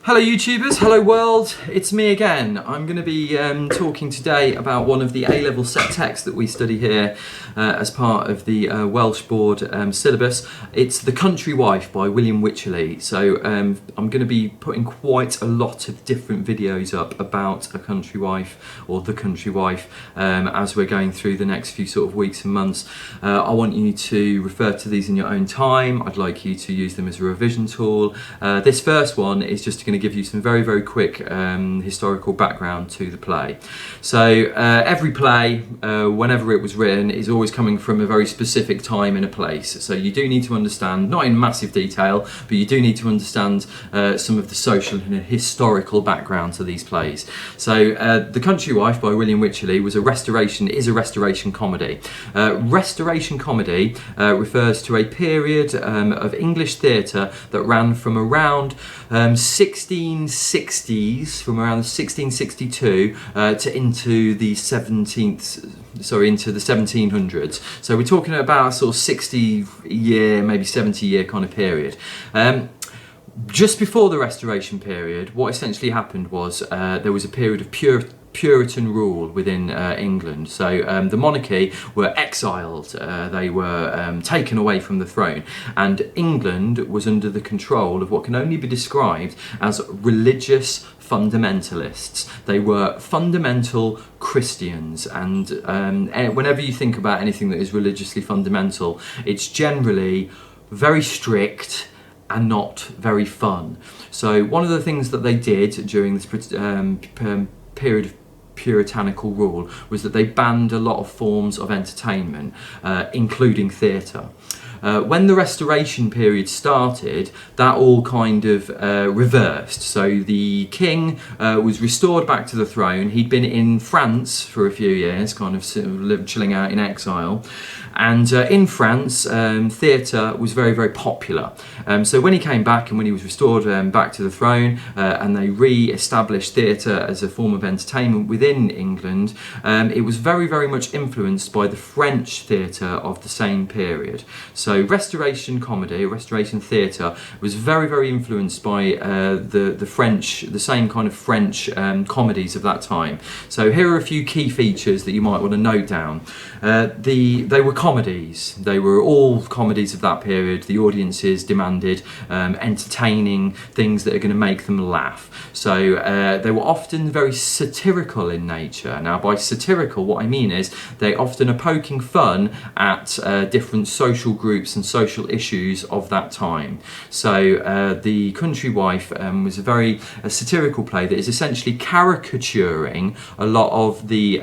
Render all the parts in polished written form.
Hello YouTubers, hello world, it's me again. I'm going to be talking today about one of the A-level set texts that we study here as part of the Welsh Board syllabus. It's The Country Wife by William Wycherley. So I'm going to be putting quite a lot of different videos up about a country wife or the country wife as we're going through the next few sort of weeks and months. I want you to refer to these in your own time. I'd like you to use them as a revision tool. This first one is just going to give you some very, very quick historical background to the play. So every play, whenever it was written, is always coming from a very specific time and a place. So you do need to understand, not in massive detail, but you do need to understand some of the social and historical background to these plays. So The Country Wife by William Wycherley is a restoration comedy. Restoration comedy refers to a period of English theatre that ran from around 1660s, from around 1662 to into the 1700s. So we're talking about a sort of 60-year, maybe 70-year kind of period. Just before the Restoration period, what essentially happened was there was a period of Puritan rule within England. So the monarchy were exiled, they were taken away from the throne, and England was under the control of what can only be described as religious fundamentalists. They were fundamental Christians, and whenever you think about anything that is religiously fundamental, it's generally very strict and not very fun. So one of the things that they did during this period of puritanical rule was that they banned a lot of forms of entertainment, including theatre. When the Restoration period started, that all kind of reversed. So the king was restored back to the throne. He'd been in France for a few years, kind of chilling out in exile. And in France, theatre was very, very popular. So when he came back and when he was restored back to the throne and they re-established theatre as a form of entertainment within England, it was very, very much influenced by the French theatre of the same period. So Restoration comedy, Restoration theatre, was very, very influenced by the French, the same kind of French comedies of that time. So here are a few key features that you might want to note down. They were comedies. They were all comedies of that period. The audiences demanded entertaining things that are going to make them laugh. So they were often very satirical in nature. Now, by satirical, what I mean is they often are poking fun at different social groups and social issues of that time. So The Country Wife was a very satirical play that is essentially caricaturing a lot of the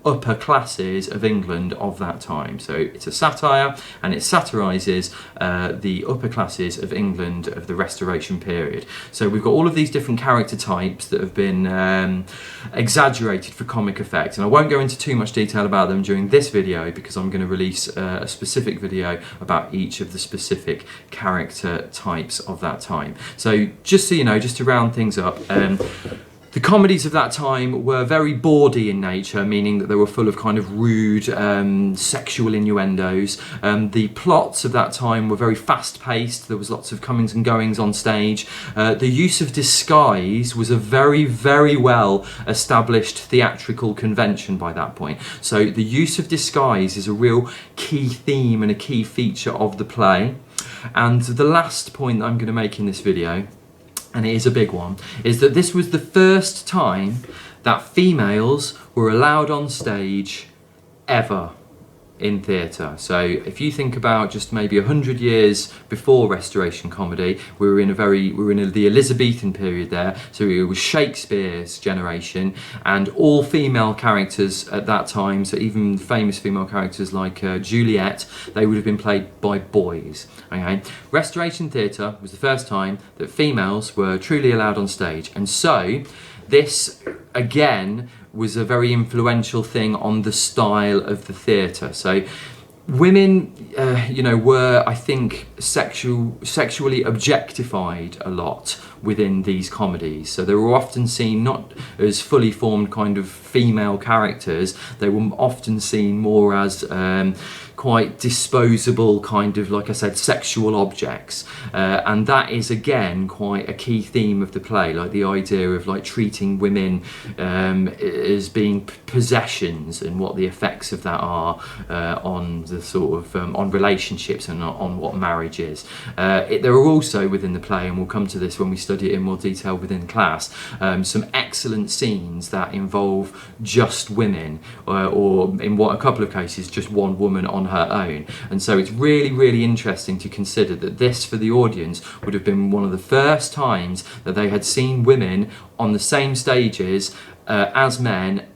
upper classes of England of that time. So it's a satire, and it satirises the upper classes of England of the Restoration period. So we've got all of these different character types that have been exaggerated for comic effect, and I won't go into too much detail about them during this video because I'm going to release a specific video about each of the specific character types of that time. So just so you know, just to round things up, the comedies of that time were very bawdy in nature, meaning that they were full of kind of rude sexual innuendos. The plots of that time were very fast-paced. There was lots of comings and goings on stage. The use of disguise was a very, very well established theatrical convention by that point. So the use of disguise is a real key theme and a key feature of the play. And the last point that I'm going to make in this video, and it is a big one, is that this was the first time that females were allowed on stage ever in theatre. So if you think about just maybe 100 years before Restoration comedy, we were in the Elizabethan period there. So it was Shakespeare's generation, and all female characters at that time, so even famous female characters like Juliet, they would have been played by boys. Okay, Restoration theatre was the first time that females were truly allowed on stage, and so this again was a very influential thing on the style of the theatre. So women, were, I think, sexually objectified a lot within these comedies. So they were often seen not as fully formed kind of female characters. They were often seen more as quite disposable kind of, like I said, sexual objects, and that is again quite a key theme of the play, like the idea of like treating women as being possessions and what the effects of that are on the sort of on relationships and on what marriage is. There are also within the play, and we'll come to this when we study it in more detail within class, some excellent scenes that involve just women, or in a couple of cases just one woman on her own. And so it's really interesting to consider that this, for the audience, would have been one of the first times that they had seen women on the same stages as men,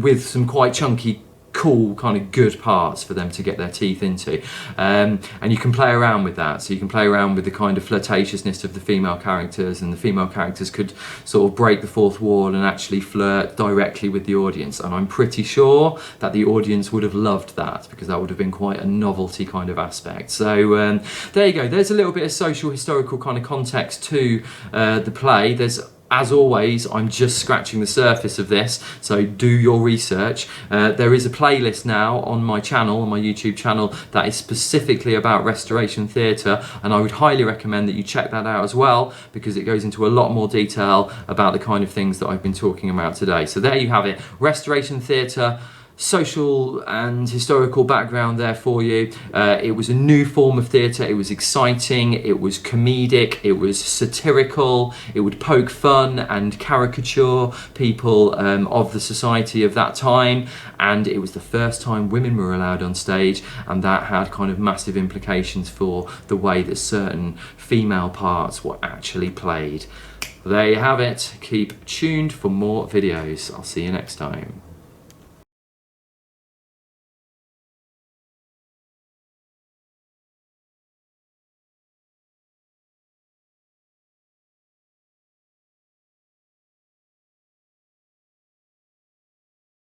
with some quite chunky, cool, kind of good parts for them to get their teeth into, and you can play around with that. So you can play around with the kind of flirtatiousness of the female characters, and the female characters could sort of break the fourth wall and actually flirt directly with the audience, and I'm pretty sure that the audience would have loved that, because that would have been quite a novelty kind of aspect. So there you go, there's a little bit of social historical kind of context to the play. There's, as always, I'm just scratching the surface of this, so do your research. There is a playlist now on my channel, on my YouTube channel, that is specifically about Restoration Theatre, and I would highly recommend that you check that out as well, because it goes into a lot more detail about the kind of things that I've been talking about today. So there you have it, Restoration Theatre, social and historical background there for you. It was a new form of theatre. It was exciting, it was comedic, it was satirical, it would poke fun and caricature people of the society of that time, and it was the first time women were allowed on stage, and that had kind of massive implications for the way that certain female parts were actually played. There you have it. Keep tuned for more videos. I'll see you next time.